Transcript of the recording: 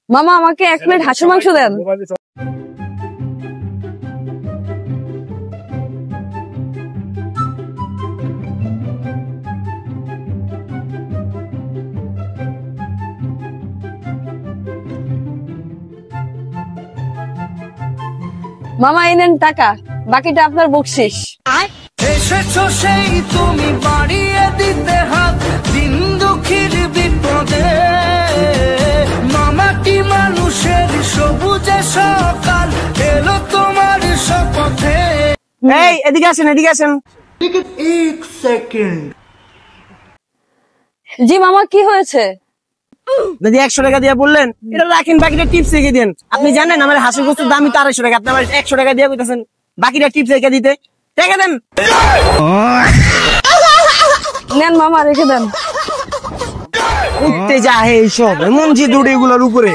মামা আমাকে 1 প্লেট হাঁসের মাংস দেন। মামা এই নেন টাকা, বাকিটা আপনার বকশিশ। এসেছো সেই তুমি বাড়িয়ে দিতে হাত দিন দুঃখীর বিপদে, মামাটি মানুষের সবুজে সকাল এলো তোমার শপথে। এই এদিকে আসেন, এদিকে আসেন। 1 সেকেন্ড। জি মামা কি হয়েছে? যদি 100 টাকা দিয়ে বললেন এটা রাখেন, বাকিটা টিপস রেখে দেন। আপনি জানেন আমার হাঁসের গোস্তের দামই তো 250 টাকা, আপনি আমার 100 টাকা দিয়ে কইতাছেন বাকিটা টিপস রেখে দিতে। রেখে দেন। নেন মামা রেখে দেন। উঠতে যা এইসব এমন যে দৌড়ে এগুলোর উপরে।